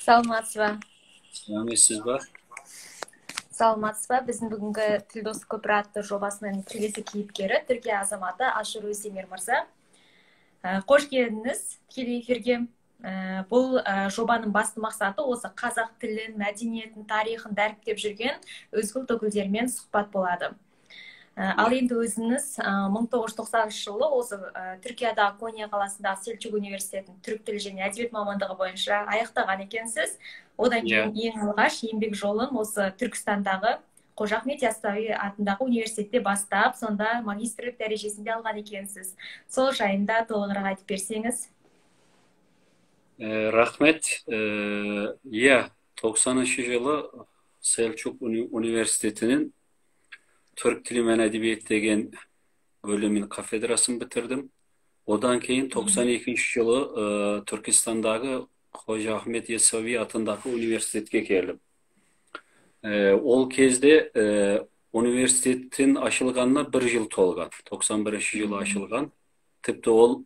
Саламатсыз ба? Сәлеметсіз ба? Саламатсыз ба? Біздің бүгінгі тіл досы көпірі атты жобасының келесі кейіпкері Түркия азаматы Ашыр Өздемир мырза. Қош келдіңіз тікелей эфирге. Бұл жобаның басты мақсаты осы қазақ тілін, мәдениетін, тарихын дәріптеп жүрген өзге ұлт өкілдерімен сұхбат болады. Ал енді өзіңіз 1990 жылы осы Түркиядағы Коnya қаласындағы Селчук университетін түрік тілі және әдебиет мамандығы бойынша аяқтаған екенсіз. Одан кейін ең алғаш еңбек жолын осы Түркістандағы Қожа Ахмет Яссауи атындағы университетте бастап, сонда магистрлік дәрежесінде алған екенсіз. Сол жайында толығырақ айтып берсеңіз. Рахмет. 90 жылы Селчук университетінің Türk Dili мен Әдебиет деген бөлімін кафедрасын бітірдім. Одан кейін 92 жылы Түркістандағы Қожа Ахмет Яссауи атындағы университетке келдім. Ол кезде университеттің ашылғанына 1 жыл толған. 91 жылы ашылған. Тіпті ол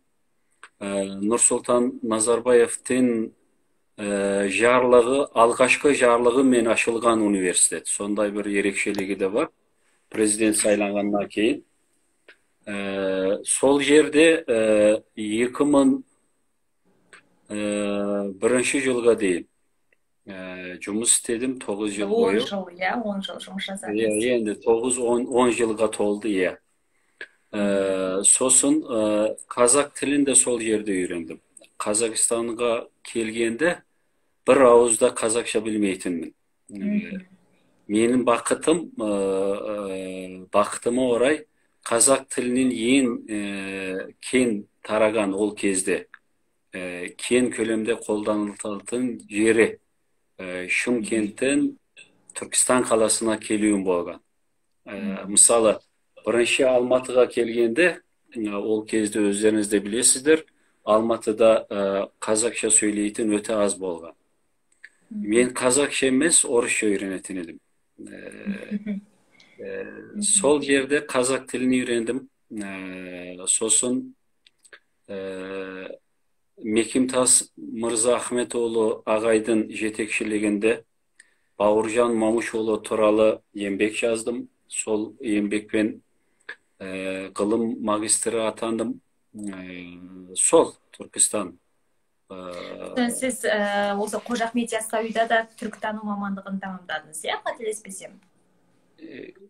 Нұрсұлтан Назарбаевтың жарлығы, алғашқы жарлығы мен ашылған университет. Сондай бір ерекшелігі де бар. Президент сайланғаннан кейін. Сол жерде 2001 жылға дейін жұмыс істедім 9 жыл бойы. 10 жыл жұмыс жасадыңыз. Енді 9-10 жылға толды, Сосын қазақ тілін де сол жерде үйрендім. Қазақстанға келгенде бір ауызда қазақша білмейтінмін. Менің бақытыма орай қазақ тілінің ең кең тараған ол кезде кең көлемде қолданылатын жері Шымкенттен Түркістан қаласына келуім болған. Мысалы, бірінші Алматыға келгенде, ол кезде өздеріңіз де білесіздер, Алматыда қазақша сөйлейтін өте аз болған. Мен қазақша емес, орысша үйренетін едім. Сол жерде қазақ тілін үйрендім. Сосын Мекемтас Мырза Ахметұлы ағайдың жетекшілігінде Бауыржан Мамышұлы туралы еңбек жаздым. Сол еңбекпен ғылым магистрі атандым. Сол Түркістан. Сіз осы Қожа Ахмет Яссауида да түркітану мамандығын тамамдадыңыз, қателеспесем?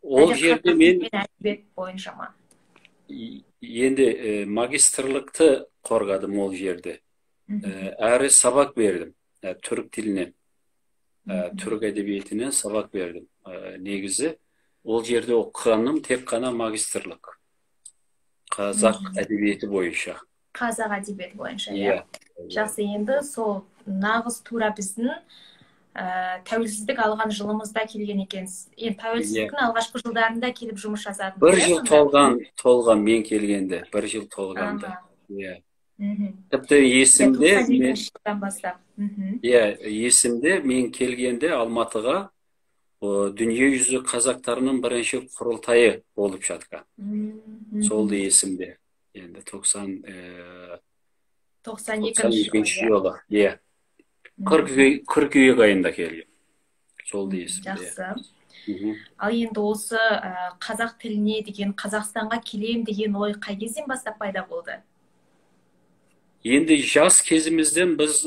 Ол жерде мен әдебиет бойынша ма? Енді магистрлікті қорғадым ол жерде. Әрі сабақ бердім түрік тілінен. Түрік әдебиетінен сабақ бердім. Негізі ол жерде оқығаным тек қана магистрлік. Қазақ әдебиеті бойынша. Қазақ әдебиеті бойынша, Жақсы, енді сол нағыз тура біздің тәуелсіздік алған жылымызда келген екенсіз. Тәуелсіздіктің алғашқы жылдарында келіп жұмыс жасадыңыз. 1 жыл толған мен келгенде. 1 жыл толғанда. Тіпті есімде мен келгенде Алматыға дүниежүзі қазақтарының бірінші құрылтайы болып жатқан. Солды есімде. Енді 92 жылы. Қыркүйек айында келген. Солды есімде. Жақсы. Ал енді осы қазақ тіліне деген, Қазақстанға келем деген ой қай кезден бастап пайда болды? Енді жас кезімізден біз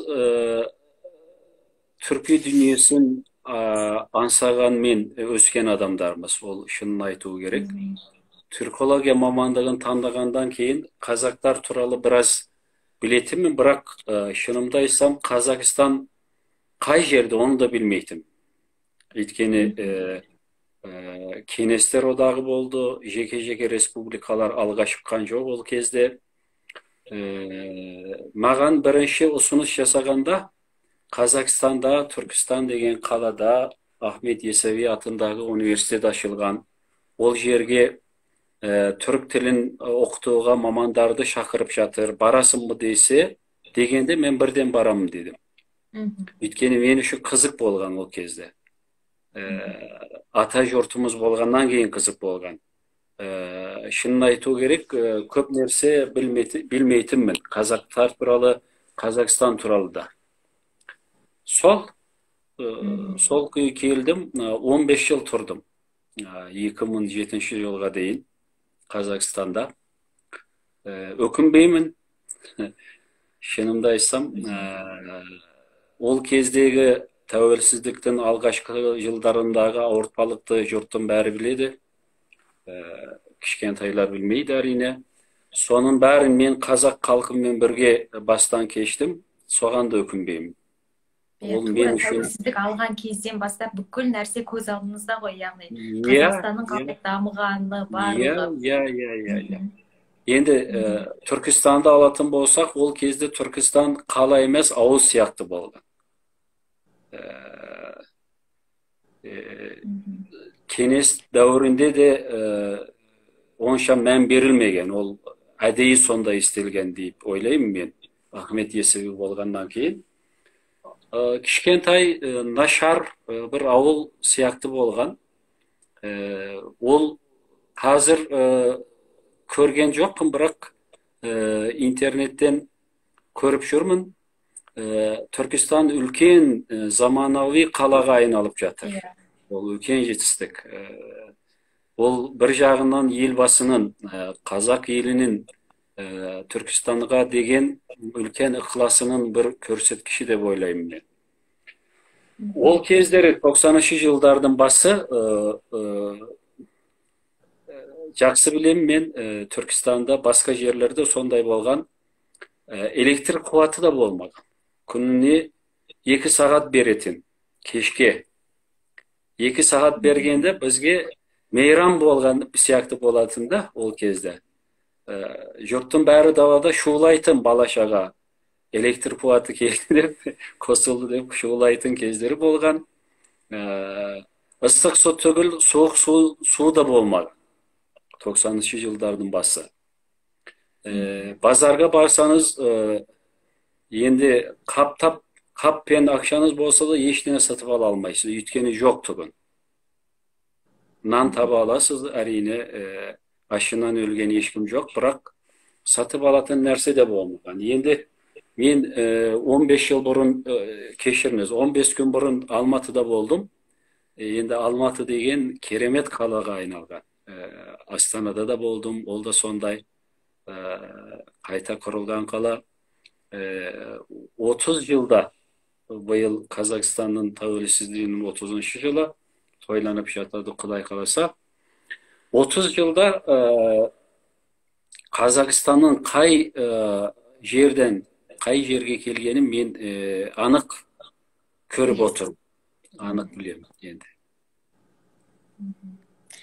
түркі дүниесін аңсағанмен өскен адамдармыз. Ол шынын айту керек. Түркология мамандығын таңдағандан кейін қазақтар туралы біраз білетінмін, бірақ шынымды айтсам Қазақстан қай жерде оны да білмейтін. Өйткені кеңестер одағы болды, жеке республикалар алға шыққан жоқ ол кезде. Маған бірінші ұсыныс жасағанда Қазақстанда, Түркістан деген қалада Ахмет Яссауи атындағы университет ашылған. Ол жерге түрік тілін оқытуға мамандарды шақырып жатыр. Барасың ба десе, дегенде мен бірден барамын дедім. Өйткені мен үшін қызық болған ол кезде. Ата жұртымыз болғаннан кейін қызық болған. Шынын айту керек, көп нәрсе білмейтінмін. Қазақтар туралы, Қазақстан туралы да. Сол, Мгм. сол күйі келдім, 15 жыл тұрдым. 2007 жылға дейін Қазақстанда. Өкінбеймін, шынымды айтсам, ол кездегі тәуелсіздіктің алғашқы жылдарындағы ауыртпалықты жұрттың бәрі біледі. Кішкентайлар білмейді әрине. Соның бәрін мен қазақ халқымен бірге бастан кештім, соған да өкінбеймін. Ол мен үшін тәуелсіздік алған кезден бастап бүкіл нәрсе көз алдыңызда ғой, яғни иә, Қазақстанның қалай дамығаны иә, барлығы. иә. Мгм. Енді Түркістанды алатын болсақ, ол кезде Түркістан қала емес, ауыл сияқты болды. Мгм. Кеңес дәуірінде де онша мән берілмеген, ол әдейі сонда істелген деп ойлаймын мен, Ахмет Есіби болғаннан кейін. Кішкентай нашар бір ауыл сияқты болған. Ол қазір көрген жоқпын, бірақ интернеттен көріп жүрмін. Түркістан үлкен заманауи қалаға айналып жатыр. Иә. Ол үлкен жетістік. Ол бір жағынан елбасының, қазақ елінің Түркістанға деген үлкен ықыласының бір көрсеткіші деп ойлаймын мен. Ол кездері 90-шы жылдардың басы, жақсы білемін мен, Түркістанда, басқа жерлерде сондай болған, электр қуаты да болмаған. Күніне 2 сағат беретін, кешке. 2 сағат бергенде бізге мейрам болған сияқты болатын да ол кезде. Жұрттың бәрі далада шулайтын, бала-шаға. Электр қуаты келді деп, қосылды деп шулайтын кездері болған. Ыстық су түгіл, суық су да болмады. 90-шы жылдардың басы. Базарға барсаңыз, енді қаппен ақшаңыз болса да ештеңе сатып ала алмайсыз, өйткені жоқ түгін. Нан таба аласыз, әрине, ашынан өлген ешкім жоқ, бірақ сатып алатын нәрсе де болмаған. Енді мен 15 жыл бұрын, кешіріңіз, 15 күн бұрын Алматыда болдым. Енді Алматы деген керемет қалаға айналған. Астанада да болдым, ол да сондай. Қайта құрылған қала. 30 жылда, биыл Қазақстанның тәуелсіздігінің 30-шы жылы тойланып жатады, Құдай қаласа. 30 жылда Қазақстанның қай жерден қай жерге келгенін мен анық көріп отырмын, анық білемін енді.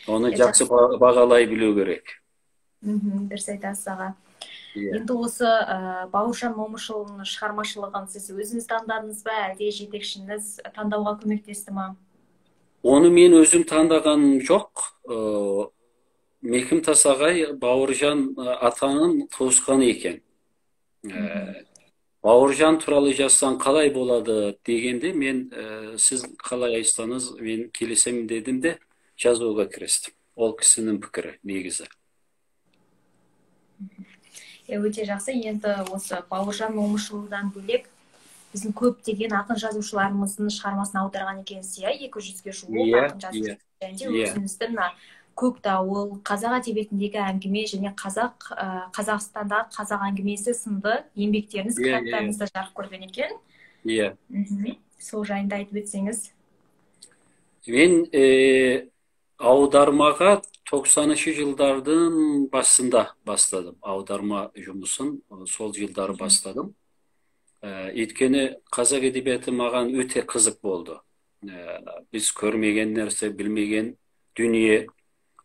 Оны жақсы бағалай білу керек. Дұрыс айтасыз аға. Енді осы Бауыржан Момышұлының шығармашылығын сіз өзіңіз таңдадыңыз ба, әлде жетекшіңіз таңдауға көмектесті ма? Оны мен өзім таңдағаным жоқ. Мекімтас ағай Бауыржан атаның туысқаны екен. Бауыржан туралы жазсаң қалай болады дегенде, мен сіз қалай айтсаңыз мен келісемін дедім де жазуға кірістім. Ол кісінің пікірі негізі. Өте жақсы. Енді осы Бауыржан Момышұлыдан бөлек біздің көптеген ақын жазушыларымыздың шығармасын аударған екенсіз, 200-ге жуық ақын жазушы. Және өзіңіздің Көктауыл, қазақ әдебиетіндегі әңгіме және Қазақстандағы қазақ әңгімесі сынды еңбектеріңіз, кітаптарыңызда жарық көрген екен. Иә. Сол жайында айтып өтсеңіз. Мен аудармаға 90-шы жылдардың басында бастадым. Аударма жұмысын сол жылдары бастадым. Өйткені қазақ әдебиеті маған өте қызық болды. Біз көрмеген нәрсе, білмеген дүние.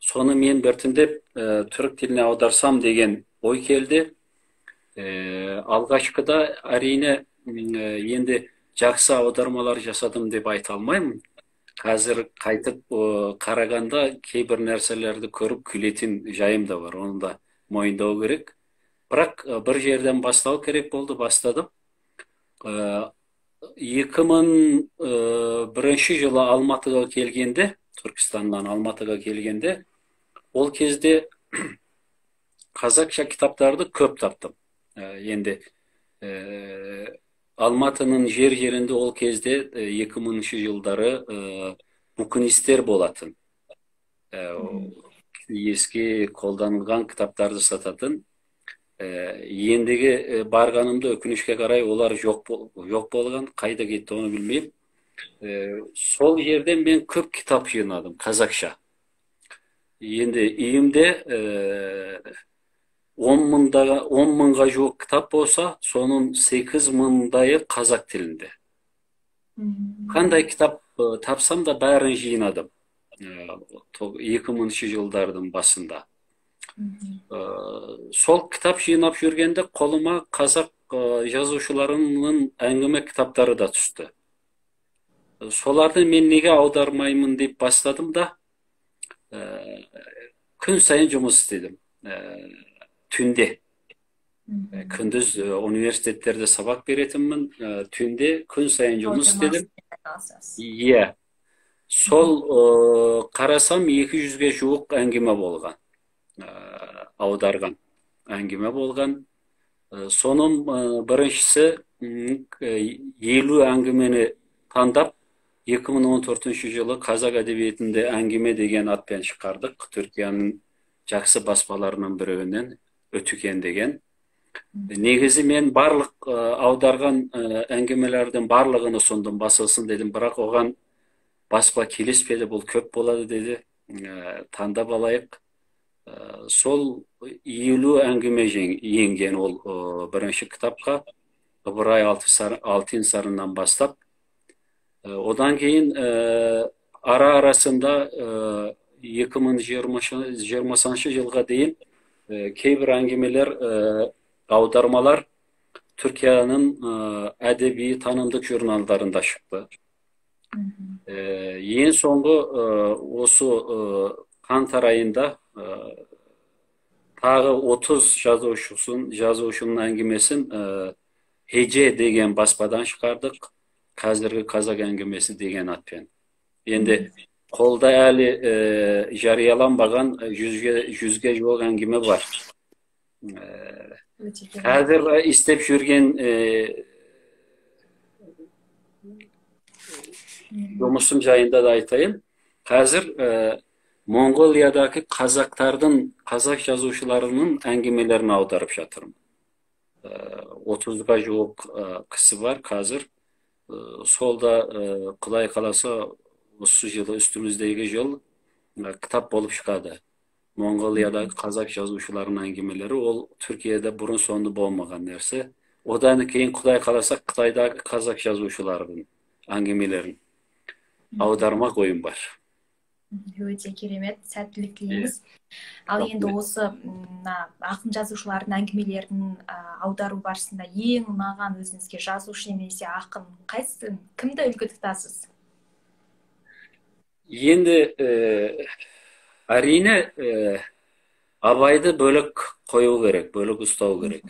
Соны мен біртіндеп түрік тіліне аударсам деген ой келді. Алғашқыда әрине енді жақсы аудармалар жасадым деп айта алмаймын. Қазір қайтып қарағанда кейбір нәрселерді көріп күлетін жайым да бар. Оны да мойындау керек. Бірақ бір жерден бастау керек болды, бастадым. 2001 жылы Алматыға келгенде, Түркістаннан Алматыға келгенде, ол кезде қазақша кітаптарды көп таптым. Енді Алматының жерінде ол кезде 2000 жылдары букинистер болатын. Eski қолданылған кітаптарды сататын. Ендігі барғанымда өкінішке қарай олар жоқ болған, қайда кетті оны білмеймін. Сол жерден мен көп кітап жинадым, қазақша. Енді үйімде 10 мыңға жуық кітап болса, соның 8 мыңдайы қазақ тілінде. Қандай кітап тапсам да бәрін жинадым. 2000 жылдардың басында. Сол кітап жинап жүргенде қолыма қазақ жазушыларының әңгіме кітаптары да түсті. Соларды мен неге аудармаймын деп бастадым да, күн сайын жұмыс істедім. Түнде. Күндіз университеттерде сабақ беретінмін, түнде күн сайын жұмыс істедім. Иә. Сол қарасам 200-ге жуық әңгіме болған. Аударған әңгіме болған. Соның біріншісі 50 әңгімені таңдап, 2014 жылы қазақ әдебиетінде әңгіме деген атпен шығардық. Түркияның жақсы баспаларының бірінен Өтікен деген. Негізі мен барлық аударған әңгімелердің барлығын ұсындым, басылсын дедім, бірақ оған баспа келіспеді, бұл көп болады деді. Таңдап алайық. Сол 50 әңгіме енген ол бірінші кітапқа, Ыбырай Алтын сарыннан бастап. Одан кейін арасында 2020 жылға дейін кейбір әңгімелер, аудармалар Түркияның әдеби танымдық журналдарында шықты. Ең соңғы осы қаңтар айында тағы 30 жазушының әңгімесін Hece деген баспадан шығардық. Қазіргі қазақ әңгімесі деген атпен. Енді қолда әлі жарияланбаған 100-ге жуық әңгіме бар. Қазір істеп жүрген жұмысым жайында да айтайын. Қазір Монғолиядағы қазақ жазушыларының әңгімелерін аударып жатырмын. 30-ға жуық кісі бар қазір. Солда Құдай қаласа осы жылы, үстіміздегі жыл кітап болып шығады. Монғолиядағы қазақ жазушыларының әңгімелері, ол Түркияда бұрын соңды болмаған нәрсе. Одан кейін Құдай қаласа Қытайдағы қазақ жазушыларының әңгімелерін аудармақ ойым бар. Өте керемет, сәттілік тілейміз. Ал енді осы ақын жазушылардың әңгімелерін аудару барысында ең ұнаған өзіңізге жазушы немесе ақын қайсысы, кімді үлгі тұтасыз? Енді әрине Абайды бөлік қою керек, бөлік ұстау керек.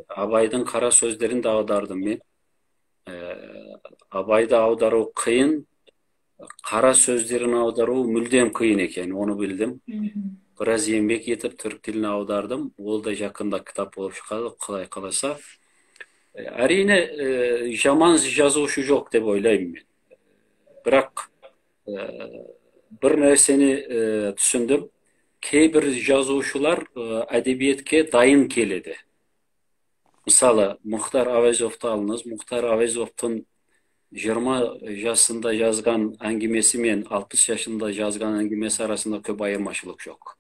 Абайдың қара сөздерін де аудардым мен. Абайды аудару қиын, қара сөздерін аудару мүлдем қиын екен, оны білдім. Біраз еңбек етіп түрік тіліне аудардым. Ол да жақында кітап болып шығады, Құдай қаласа. Әрине жаман жазушы жоқ деп ойлаймын мен. Бірақ бір нәрсені түсіндім. Кейбір жазушылар әдебиетке дайын келеді. Мысалы, Мұхтар Әуезовты алыңыз. Мұхтар Әуезовтың 20 жасында жазған әңгімесі мен 60 yaşında жазған әңгімесі арасында көп айырмашылық жоқ.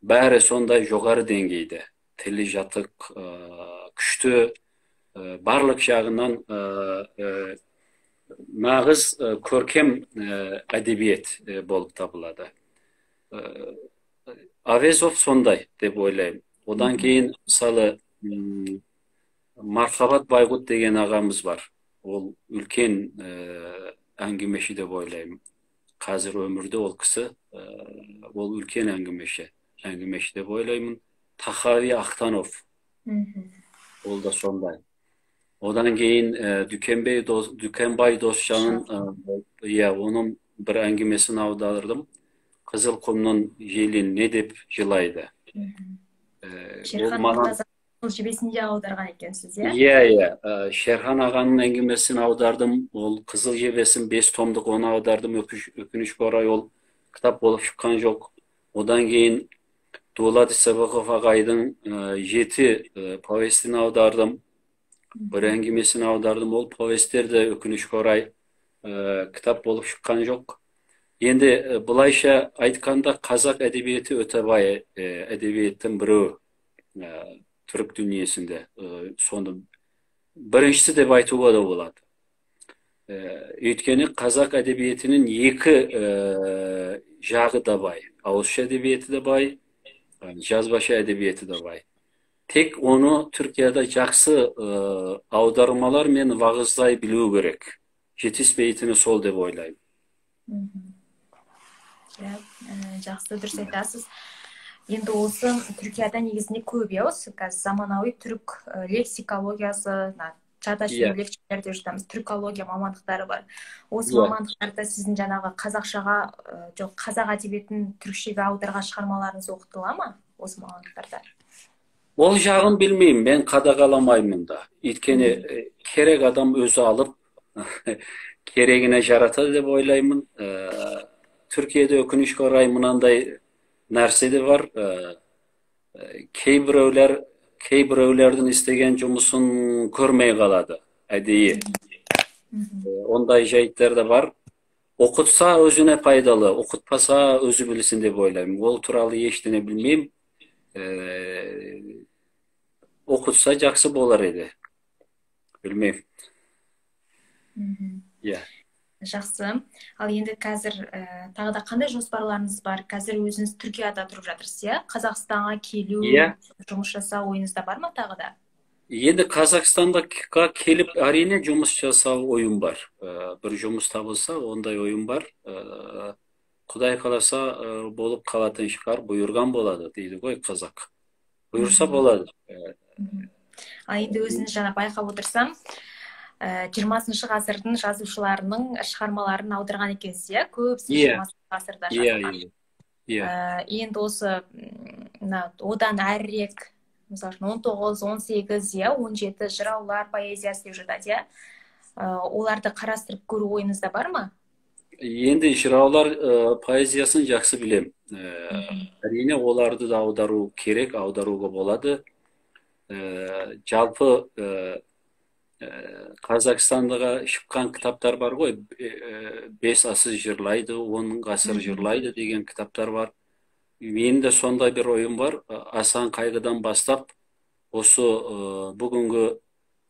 Бәрі сондай жоғары деңгейде. Тілі жатық, күшті, барлық жағынан нағыз көркем әдебиет болып табылады. Әуезов сондай деп ойлаймын. Одан кейін мысалы Мархабат Байғұт деген ағамыз бар. Ол үлкен әңгімеші деп ойлаймын. Қазір өмірде ол кісі, ол үлкен әңгімеші деп ойлаймын. Тахауи Ахтанов, ол да сондай. Одан кейін Дүкенбай Досжанның, оның бір әңгімесін аудардым. Қызыл құмның желі не деп жылайды. Сол жебесін де аударған екенсіз, иә? Иә. Шерхан ағаның әңгімесін аудардым. Ол Қызыл жебесін 5 томдық оны аудардым. Өкінішке орай ол кітап болып шыққан жоқ. Одан кейін Дулат Исабақов ағайдың 7 повестін аудардым. Бір әңгімесін аудардым. Ол повестер де өкінішке орай кітап болып шыққан жоқ. Енді бұлайша айтқанда қазақ әдебиеті өте бай әдебиеттің біреуі түрік дүниесінде. Соны біріншісі деп айтуға да болады. Өйткені қазақ әдебиетінің екі жағы да бай. Ауызша әдебиеті де бай, жазбаша әдебиеті де бай. Тек оны Түркияда жақсы аудармалар мен вағыздай білу керек. Жетіспейтіні сол деп ойлаймын. Жақсы, дұрыс айтасыз. Енді осы Түркияда негізінде көп, осы қазір заманауи түрік лексикологиясы, чаташи лексикалар деп жатамыз, түркология мамандықтары бар. Осы мамандықтарда сіздің жаңағы қазақшаға, жоқ, қазақ әдебиетін түркшеге аударған шығармаларыңыз оқытыла ма осы мамандықтарда? Ол жағын білмеймін, мен қадағаламаймын да. Өйткені керек адам өзі алып, керегіне жаратады деп ойлаймын. Түркияда өкінішке орай мынандай нәрсе де бар. Кейбіреулердің істеген жұмысын көрмей қалады, әдейі. Ондай жайттар да бар. Оқытса өзіне пайдалы, оқытпаса өзі білсін деп ойлаймын. Ол туралы ештеңе білмеймін. Оқытса жақсы болар еді. Білмеймін. Жақсы. Ал енді қазір тағы да қандай жоспарларыңыз бар? Қазір өзіңіз Түркияда тұрып жатырсыз, иә? Қазақстанға келу, жұмыс жасау ойыңызда бар ма тағы да? Енді Қазақстанға келіп, әрине жұмыс жасау ойым бар. Бір жұмыс табылса, ондай ойым бар. Құдай қаласа болып қалатын шығар, бұйырған болады, дейді ғой қазақ. Бұйырса болады. Ал енді өзіңіз жаңа байқап отырсам, 20-шы ғасырдың жазушыларының шығармаларын аударған екенсіз, иә? Көбісі 20-шы ғасырда жазылған. Енді осы одан әрірек, мысалы 19-18, 17 жыраулар поэзиясы деп жатады, иә? Оларды қарастырып көру ойыңызда бар ма? Енді жыраулар поэзиясын жақсы білем. Әрине оларды да аудару керек, аударуға болады. Жалпы Қазақстандағы шыққан кітаптар бар ғой, 5 асыр жырлайды, 10 ғасыр жырлайды деген кітаптар бар. Мен де сондай бір ойым бар. Асан Қайғыдан бастап, осы бүгінгі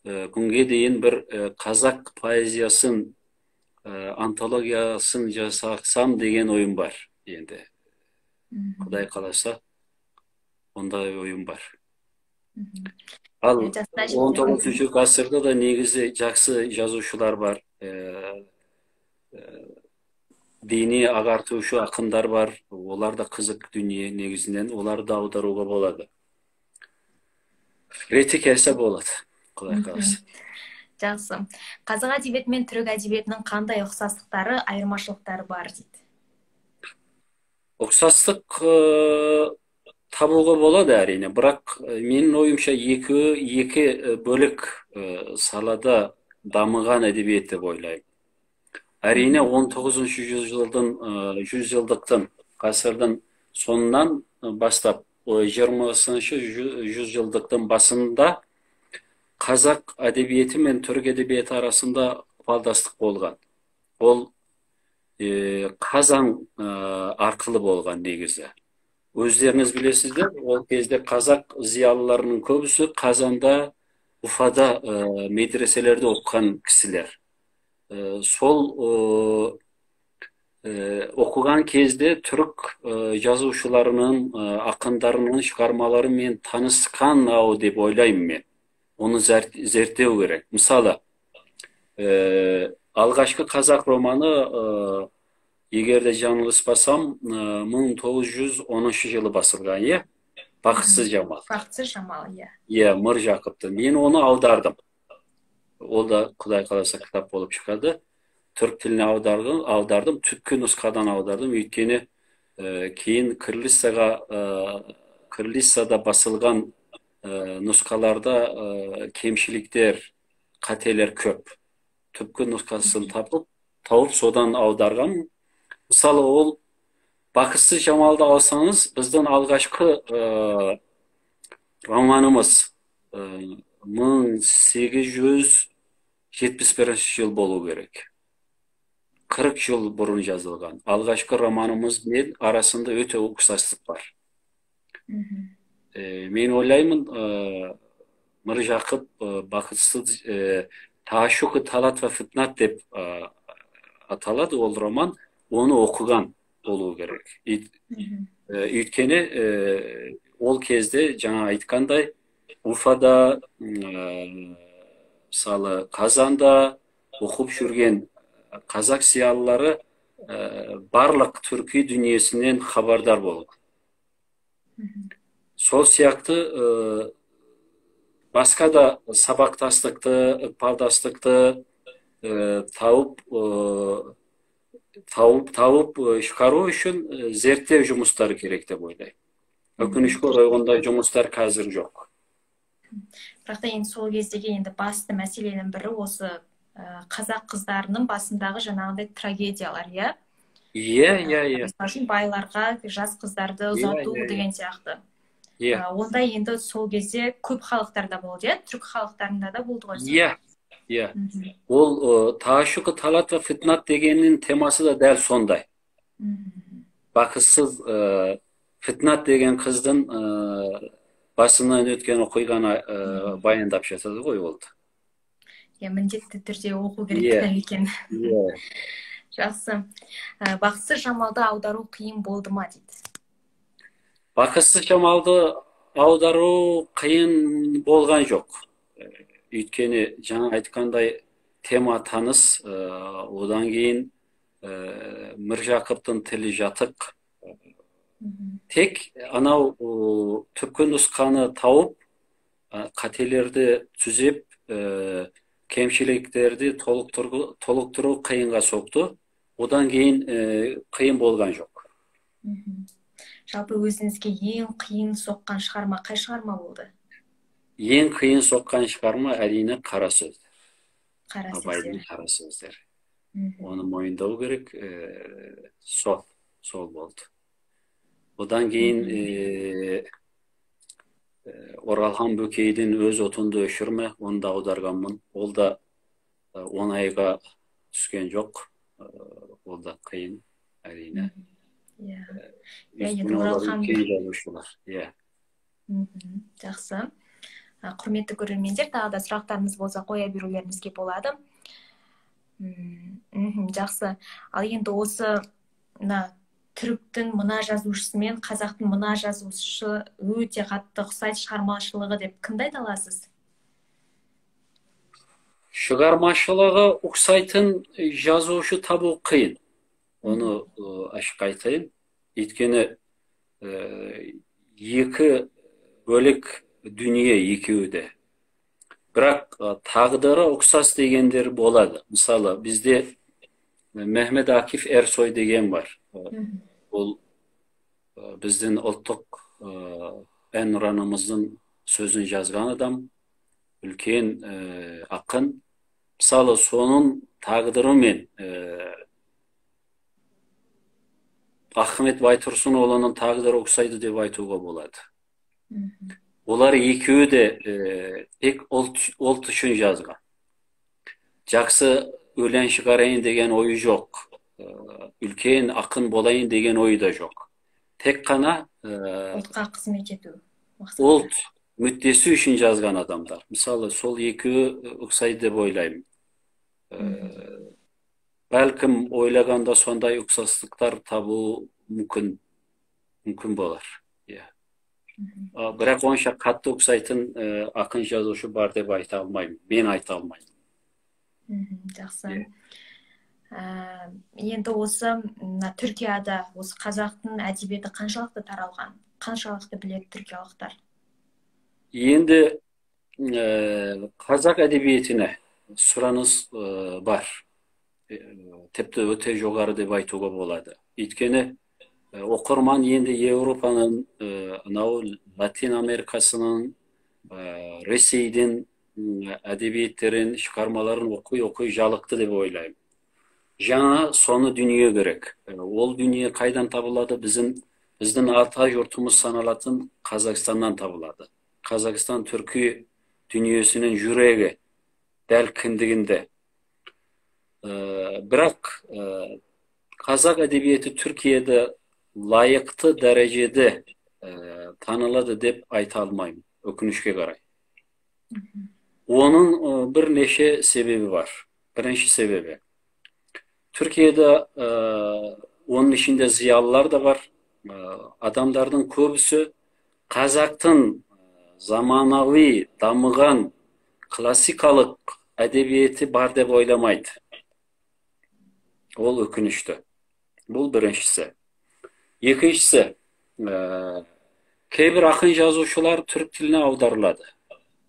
күнге дейін бір қазақ поэзиясын, антологиясын жасасам деген ойым бар. Енді Құдай қаласа, ондай ойым бар. Ал 19-шы ғасырда да негізі жақсы жазушылар бар, діни ағартушы ақындар бар, олар да қызық дүние негізінен, оларды аударуға болады. Реті келсе болады, Құдай қаласа. Жақсы. Қазақ әдебиеті мен түрік әдебиетінің қандай ұқсастықтары, айырмашылықтары бар дейді? Ұқсастық табуға болады әрине, бірақ менің ойымша екі бөлік салада дамыған әдебиет деп ойлаймын. Әрине 19-шы жүзжылдықтың ғасырдың соңынан бастап 20-шы жүзжылдықтың басында қазақ әдебиеті мен түрік әдебиеті арасында ықпалдастық болған. Ол Қазан арқылы болған негізі. Өздеріңіз білесіздер, ол кезде қазақ зиялыларының көбісі Қазанда, Уфада медреселерде оқыған кісілер. Сол оқыған кезде түрік жазушыларының, ақындарының шығармаларымен танысқан ау деп ойлаймын мен. Оны зерттеу керек. Мысалы, алғашқы қазақ романы, егер де жаңылыспасам, 1910 жылы басылған, иә? Бақытсыз жамал. Бақытсыз жамал, иә. Иә, Міржақыпты. Мен оны аудардым. Ол да Құдай қаласа кітап болып шықады. Түрік тіліне аудардым, түпкі нұсқадан аудардым. Өйткені кейін Кириллицада басылған нұсқаларда кемшіліктер, қателер көп. Түпкі нұсқасын тауып содан аударған. Мысалы, ол Бақытсыз Жамалды алсаңыз, біздің алғашқы романымыз 1871 жыл болу керек. 40 жыл бұрын жазылған. Алғашқы романымыз мен арасында өте ұқсастық бар. Мен ойлаймын, Міржақып Бақытсыз Таашуқы Талат ва Фитнат деп аталады ол роман. Оны оқыған болу керек. Өйткені ол кезде жаңа айтқандай Уфада, мысалы Қазанда оқып жүрген қазақ зиялылары барлық түркі дүниесінен хабардар болды. Сол сияқты басқа да сабақтастықты, ықпалдастықты тауып шығару үшін зерттеу жұмыстары керек деп ойлаймын. Өкінішке орай ондай жұмыстар қазір жоқ. Бірақ та енді сол кездегі енді басты мәселенің бірі осы қазақ қыздарының басындағы жаңағыдай трагедиялар, иә? Иә. Мысалы үшін байларға жас қыздарды ұзату деген сияқты. Ондай енді сол кезде көп халықтарда болды, иә? Түрік халықтарында да болды ғой. Иә. Ол Таашуқы Талат ва Фитнат дегеннің темасы да дәл сондай. Бақытсыз Фитнат деген қыздың басынан өткен оқиғаны баяндап жатады ғой ол. Міндетті түрде оқу керек екен. Жақсы. Бақытсыз Жамалды аудару қиын болды ма дейді? Бақытсыз Жамалды аудару қиын болған жоқ. Өйткені жаңа айтқандай тема таныс, одан кейін Міржақыптың тілі жатық. Тек анау түпкі нұсқаны тауып, қателерді түзеп, кемшіліктерді толықтыру қиынға соқты. Одан кейін қиын болған жоқ. Жалпы өзіңізге ең қиын соққан шығарма қай шығарма болды? Ең қиын соққан шығарма әрине Қара сөздер. Абайдың Қара сөздер. Оны мойындау керек, сол болды. Одан кейін Оралхан Бөкейдің Өз отынды өшірме, оны да аударғанмын. Ол да оңайға түскен жоқ. Ол да қиын, әрине. Жақсы. Құрметті көрермендер, тағы да сұрақтарыңыз болса қоя берулеріңізге болады. Жақсы. Ал енді осы түріктің мына жазушысымен қазақтың мына жазушы өте қатты ұқсайды шығармашылығы деп кімді айта аласыз? Шығармашылығы ұқсайтын жазушы табу қиын. Оны ашық айтайын. Өйткені екі бөлек дүние екеуі де. Бірақ тағдыры ұқсас дегендер болады. Мысалы, бізде Мехмет Акиф Ерсой деген бар. Ол біздің ұлттық әнұранымыздың сөзін жазған адам, үлкен ақын. Мысалы, соның тағдырымен Ахмет Байтұрсынұлының тағдыры ұқсайды деп айтуға болады. Олар екеуі де тек ұлт үшін жазған. Жақсы өлең шығарайын деген ойы жоқ. Үлкен ақын болайын деген ойы да жоқ. Тек қана ұлтқа қызмет ету. Ұлт мүддесі үшін жазған адамдар. Мысалы, сол екеуі ұқсайды деп ойлаймын. Бәлкім ойлағанда сондай ұқсастықтар табу мүмкін болар. Бірақ онша қатты ұқсайтын ақын жазушы бар деп айта алмаймын. Мен айта алмаймын. Жақсы. Енді осы Түркияда осы қазақтың әдебиеті қаншалықты таралған? Қаншалықты біледі түркиялықтар? Енді қазақ әдебиетіне сұраныс бар. Тіпті өте жоғары деп айтуға болады. Өйткені оқырман енді Еуропаның, Латин Америкасының, Ресейден әдебиеттерін, шығармаларын оқи жалықты деп ойлаймын. Жаңа соны дүние керек. Ол дүние қайдан табылады? Біздің ата жұртымыз саналатын Қазақстаннан табылады. Қазақстан түркі дүниесінің жүрегі, дәл кіндігінде. Бірақ қазақ әдебиеті Түркияда лайықты дәрежеде танылады деп айта алмаймын, өкінішке қарай. Оның бірнеше себебі бар. Бірінші себебі. Түркияда оның ішінде зиялылар да бар. Адамдардың көбісі қазақтың заманауи дамыған классикалық әдебиеті бар деп ойламайды. Ол өкінішті. Бұл біріншісі. Екіншісі, кейбір ақын жазушылар түрік тіліне аударылады.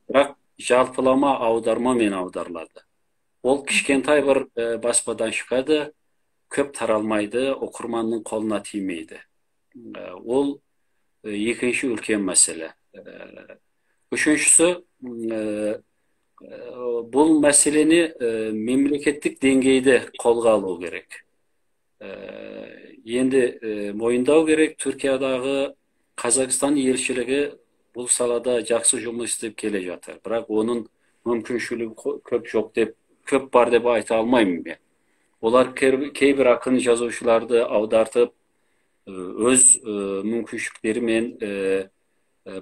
Бірақ жалпылама аудармамен аударылады. Ол кішкентай бір баспадан шығады, көп таралмайды, оқырманның қолына тимейді. Ол екінші үлкен мәселе. Үшіншісі, бұл мәселені мемлекеттік деңгейде қолға алу керек. Енді мойындау керек, Түркиядағы Қазақстан елшілігі бұл салада жақсы жұмыс істеп келе жатыр. Бірақ оның мүмкіншілігі көп жоқ деп, көп бар деп айта алмаймын мен. Олар кейбір ақын жазушыларды аудартып, өз мүмкіншіліктерімен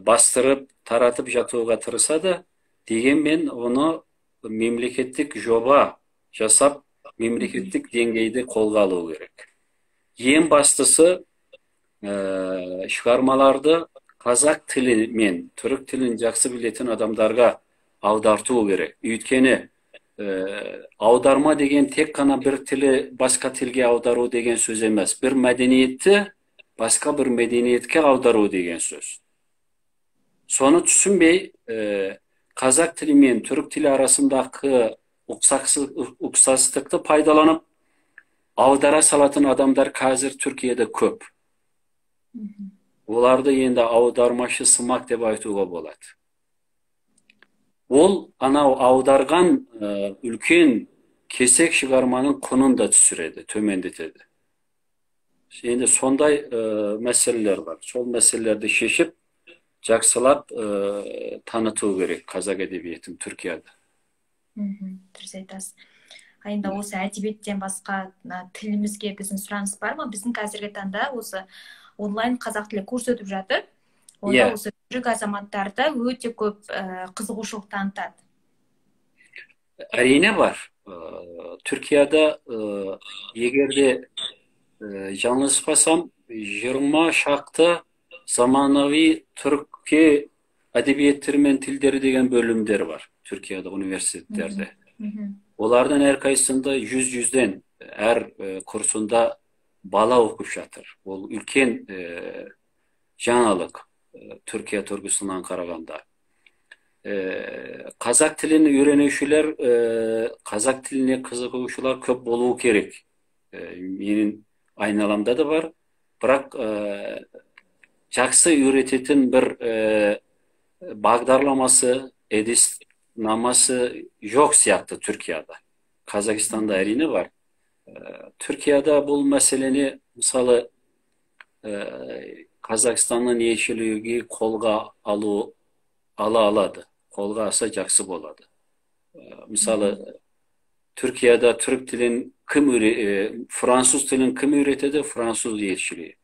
бастырып, таратып жатуға тырысады. Дегенмен оны мемлекеттік жоба жасап, мемлекеттік деңгейде қолға алу керек. Ең бастысы шығармаларды қазақ тілі мен түрік тілін жақсы білетін адамдарға аударту керек. Өйткені аударма деген тек қана бір тілі басқа тілге аудару деген сөз емес. Бір мәдениетті басқа бір мәдениетке аудару деген сөз. Соны түсінбей, қазақ тілі мен түрік тілі арасындағы ұқсастықты пайдаланып, аудара салатын адамдар қазір Түркияда көп. Оларды енді аудармашы сымақ деп айтуға болады. Ол анау аударған үлкен кесек шығарманың құнын да түсіреді, төмендетеді. Енді сондай мәселелер бар. Сол мәселелерді шешіп, жақсылап таныту керек қазақ әдебиетін Түркияда. Дұрыс айтасыз. Енді осы әдебиеттен басқа тілімізге біздің сұраныс бар ма? Біздің қазіргі таңда осы онлайн қазақ тілі курс өтіп жатыр. Онда осы түрік азаматтарда өте көп қызығушылық танытады. Әрине бар. Түркияда егерде жаңылыспасам 20 шақты заманауи түркі әдебиеттері мен тілдері деген бөлімдер бар Түркияда университеттерде. Олардың әрқайсысында 100-100-ден әр курсында бала оқып жатыр. Ол үлкен жаңалық Түркия тұрғысынан қарағанда. Қазақ тілін үйренушілер, қазақ тіліне қызығушылар көп болуы керек. Менің айналамда да бар. Бірақ жақсы үйрететін бір бағдарламасы, әдіснамасы жоқ сияқты Түркияда. Қазақстанда әрине бар. Түркияда бұл мәселені, мысалы, Қазақстанның елшілігі қолға ала алады. Қолға алса жақсы болады. Мысалы, Түркияда түрік тілін француз тілін кім үйретеді? Француз елшілігі.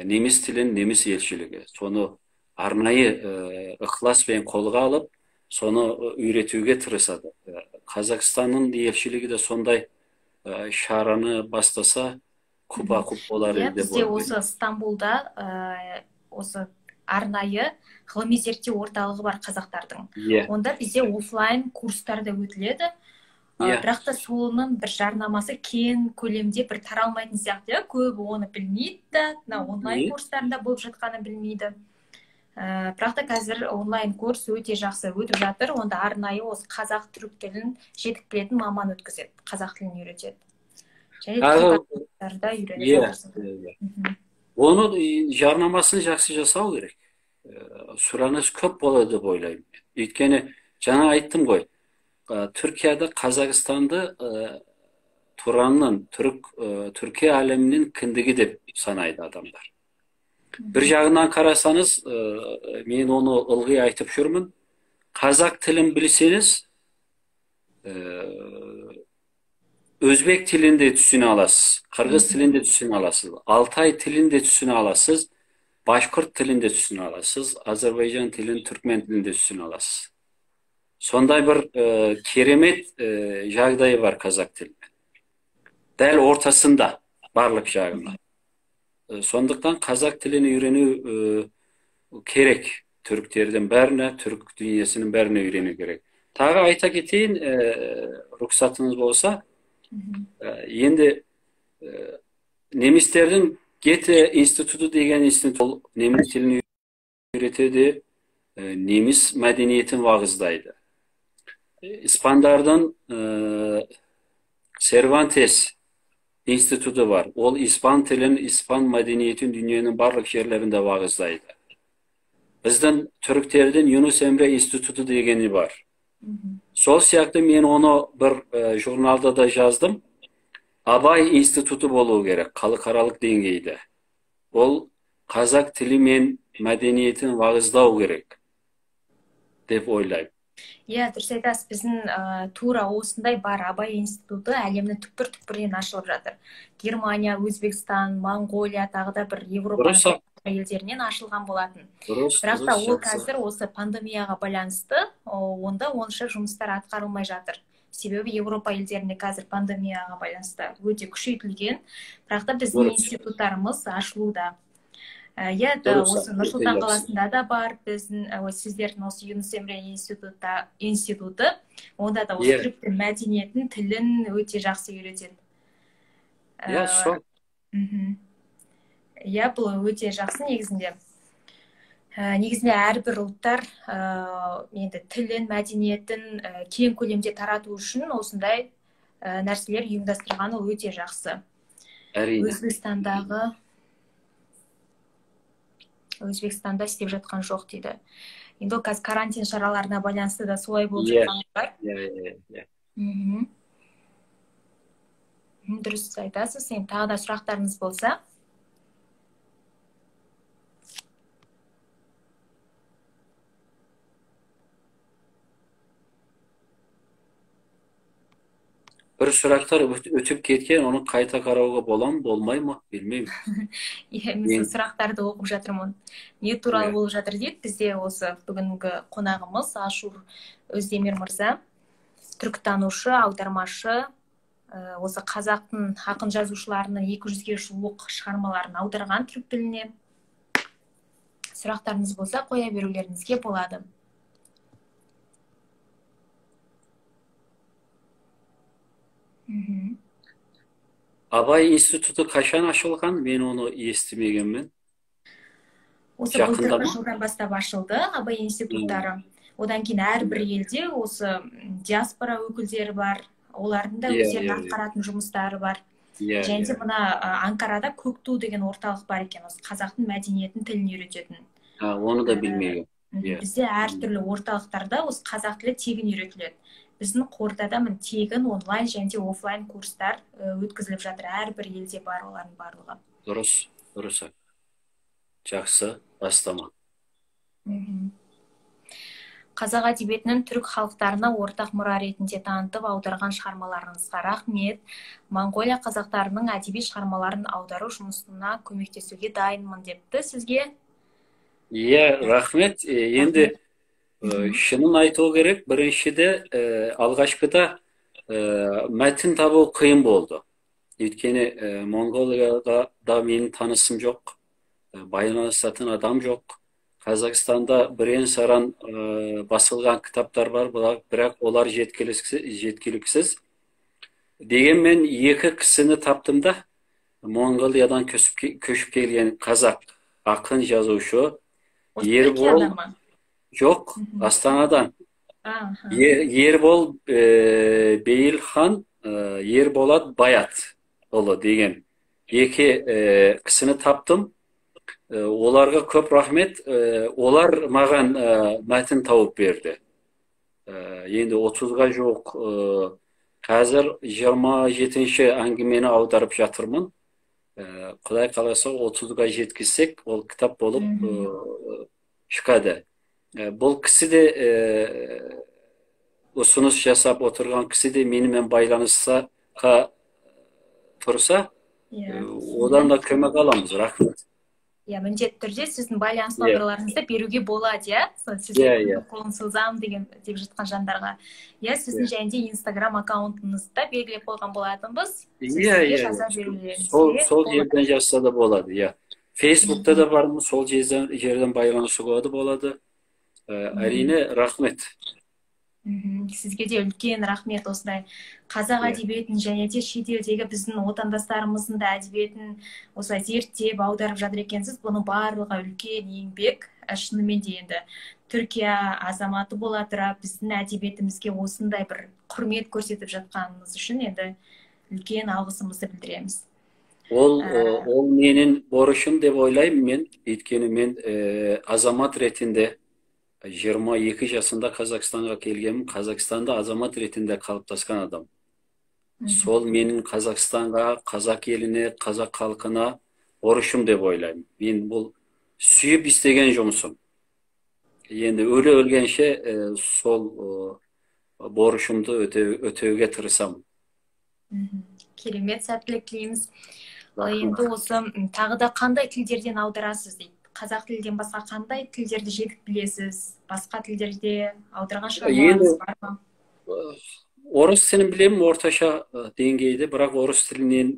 Неміс тілін неміс елшілігі. Соны арнайы ықыласпен қолға алып, соны үйретуге тырысады. Қазақстанның елшілігі де сондай шараны бастаса, құба-құп болар еді. Бізде осы Стамбулда осы арнайы ғылыми зерттеу орталығы бар қазақтардың. Онда бізде офлайн курстар да өтіледі. Бірақ та соның бір жарнамасы кен көлемде бір таралмайтын сияқты. Көбі оны білмейді, онлайн курстарында болып жатқаны білмейді. Бірақ та қазір онлайн курс өте жақсы өтіп жатыр. Онда арнайы осы қазақ түрік тілін жетік білетін маман өткізеді. Қазақ тілін үйретеді. Оны жарнамасын жақсы жасау керек. сұраныс көп болады деп ойлаймын. Өйткені жаңа айттым ғой, Түркияда Қазақстанды Туранның Түркия әлемінің кіндігі деп санайды адамдар. Bir жағынан қарасаңыз, мен оны ылғи айтып жүрмін. Қазақ тілін білсеңіз, Özbek tilinde түсіне аласыз, Қырғыз тілінде түсіне аласыз, Алтай тілінде түсіне аласыз, Башқұрт тілінде түсіне аласыз, Азербайжан тілін, Түркмен тілінде түсіне аласыз. Сондай бір керемет жағдайы бар қазақ тілінің. Дәл ортасында барлық жағынан. Сондықтан қазақ тілін үйрену керек. Түріктердің бәріне, түрік дүниесінің бәріне үйрену керек. Тағы айта кетейін, рұқсатыңыз болса, енді немістердің Гете институты деген институт неміс тілін үйретеді, неміс мәдениетін уағыздайды. Испандардан Cervantes институты бар. Ол испан тілін, испан мәдениетін дүниенің барлық жерлерінде уағыздайды. Біздің түріктердің Юнус Эмре институты дегені бар. Сол сияқты мен оны бір журналда да жаздым. Абай институты болу керек, халықаралық деңгейде. Ол қазақ тілі мен мәдениетін уағыздау керек деп ойлаймын. Иә, дұрыс айтасыз. Біздің тура осындай бар Абай институты әлемнің түкпір-түкпірінен ашылып жатыр. Германия, Өзбекстан, Монғолия, тағы да бір Европаның елдерінен ашылған болатын. Бірақ та ол қазір осы пандемияға байланысты, онда онша жұмыстар атқарылмай жатыр. Себебі Европа елдерінде қазір пандемияға байланысты өте күшейтілген. Бірақ та біздің институттарымыз ашылуда. Иә, осы Нұрсұлтан қаласында да бар біздің сіздердің осы Юнус Эмре институты. Онда да осы түрік мәдениетін, тілін өте жақсы үйретеді. Иә, сол. Иә, бұл өте жақсы негізінде. Негізінде әрбір ұлттар енді тілін, мәдениетін кең көлемде тарату үшін осындай нәрселер ұйымдастырғаны өте жақсы. Өзбекстанда істеп жатқан жоқ дейді. Енді қазір карантин шараларына байланысты да солай болып жатқан бар. Дұрыс айтасыз. Енді тағы да сұрақтарыңыз болса. Bir sұрақтар өтіп кеткен, оны қайта қарауға бола ма, болмай ма, білмеймін. Мен сұрақтарды оқып жатырмын. Не туралы болып жатыр дейді, бізде осы бүгінгі қонағымыз Ашур Өздемир мырза, түркітанушы, аудармашы, осы қазақтың ақын жазушыларының 200-ге жуық шығармаларын аударған түрік тіліне. Сұрақтарыңыз болса, қоя берулеріңізге болады. Абай институты қашан ашылған? Мен оны естімегенмін. Осы былтырғы жылдан бастап ашылды Абай институттары. Одан кейін әрбір елде осы диаспора өкілдері бар. Олардың да өздерінің атқаратын жұмыстары бар. Және де мына Анкарада Көкту деген орталық бар екен. Осы қазақтың мәдениетін, тілін үйрететін. Оны да білмеген. Бізде әртүрлі орталықтарда осы қазақ тілі тегін үйретіледі. Біздің қорда да тегін онлайн және офлайн курстар өткізіліп жатыр. Әрбір елде бар олардың барлығы. Дұрыс, дұрыс. Жақсы, бастама. Қазақ әдебиетінің түрік халықтарына ортақ мұра ретінде танытып аударған шығармаларыңызға рахмет. Монғолия қазақтарының әдеби шығармаларын аудару жұмысына көмектесуге дайынмын депті сізге. Иә, рахмет. Енді шынын айту керек, біріншіде алғашқыда мәтін табу қиын болды. Өйткені Монғолияда да менің танысым жоқ, байланысатын адам жоқ. Қазақстанда бірен-саран басылған кітаптар бар, бірақ олар жеткіліксіз. Дегенмен екі кісіні таптым да, Монғолиядан көшіп келген қазақ ақын жазушы Ербол жоқ, Астанадан. Ербол Бейілхан, Ерболат Баят олы деген екі кісіні таптым. Оларға көп рахмет. Олар маған мәтін тауып берді. Енді 30-ға жоқ, қазір 27-ші әңгімені аударып жатырмын. Құдай қаласа 30-ға жеткізсек, ол кітап болып шығады. Бұл кісі де ұсыныс жасап отырған кісі де менімен байланысқа тұрса, одан да көмек аламыз. Рахмет. Міндетті түрде сіздің байланыс номерларыңызды беруге болады, сізге қолын созамын деп жатқан жандарға. Сіздің және де Инстаграм аккаунтыңызды белгілеп қойған болатынбыз. Сізге жаза берулеріңізге. Сол жерден жазса да болады. Фейсбукта да бармын, сол жерден байланысуға да болады. Әрине, рахмет. Сізге де үлкен рахмет. Осындай қазақ әдебиетін және де шетелдегі біздің отандастарымыздың да әдебиетін осылай зерттеп, аударып жатыр екенсіз. Бұның барлығы үлкен еңбек. Шынымен де енді Түркия азаматы бола тұра біздің әдебиетімізге осындай бір құрмет көрсетіп жатқанымыз үшін енді үлкен алғысымызды білдіреміз. Ол менің борышым деп ойлаймын мен. Өйткені мен азамат ретінде 22 жасында Қазақстанға келгенмін. Қазақстанда азамат ретінде қалыптасқан адам. Сол менің Қазақстанға, қазақ еліне, қазақ халқына борышым деп ойлаймын. Мен бұл сүйіп істеген жұмысым. Енді өлгенше сол борышымды өтеуге тырысамын. Керемет, сәттілік тілейміз. Енді осы тағы да қандай тілдерден аударасыз дейді? Қазақ тілден басқа қандай тілдерді жетік білесіз? Басқа тілдерде аударған шығармаларыңыз бар ма? Орыс тілін білемін орташа деңгейде, бірақ орыс тілінен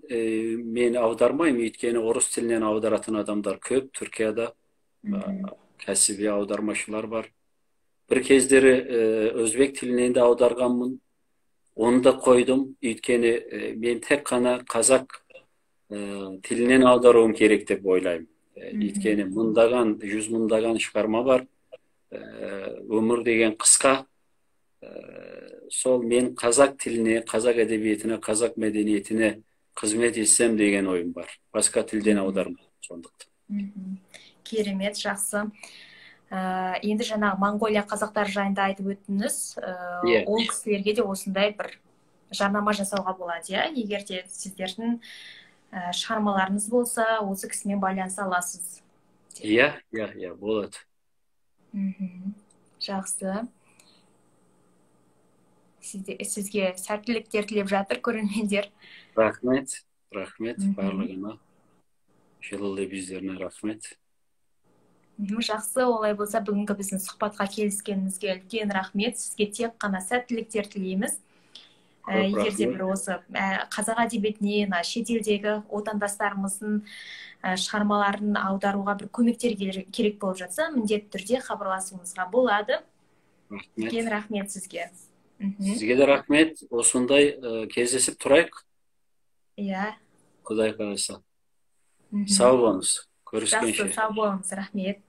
мен аудармаймын. Өйткені орыс тілінен аударатын адамдар көп. Түркияда кәсіби аудармашылар бар. Бір кездері өзбек тілінен де аударғанмын. Оны да қойдым. Өйткені мен тек қана қазақ тілінен аударуым керек деп ойлаймын. Өйткені жүз мыңдаған шығарма бар. Өмір деген қысқа. Сол мен қазақ тіліне, қазақ әдебиетіне, қазақ мәдениетіне қызмет етсем деген ойым бар. Басқа тілден аудармын сондықтан. Керемет, жақсы. Енді жаңағы Монғолия қазақтары жайында айтып өттіңіз. Ол кісілерге де осындай бір жарнама жасауға болады, егер де сіздердің шығармаларыңыз болса, осы кісімен байланыса аласыз. Болады. Жақсы. Сізге сәттіліктер тілеп жатыр көрермендер. Рахмет, барлығына. Жылы лебіздеріне рахмет. Жақсы, олай болса бүгінгі біздің сұхбатқа келіскеніңізге үлкен рахмет. Сізге тек қана сәттіліктер тілейміз. Егер де бір осы қазақ әдебиетінен шетелдегі отандастарымыздың шығармаларын аударуға бір көмектер керек болып жатса, міндетті түрде хабарласуыңызға болады. Үлкен рахмет сізге. Сізге де рахмет. Осындай кездесіп тұрайық. Құдай қаласа. Сау болыңыз. Көріскенше. Жақсы, сау болыңыз. Рахмет.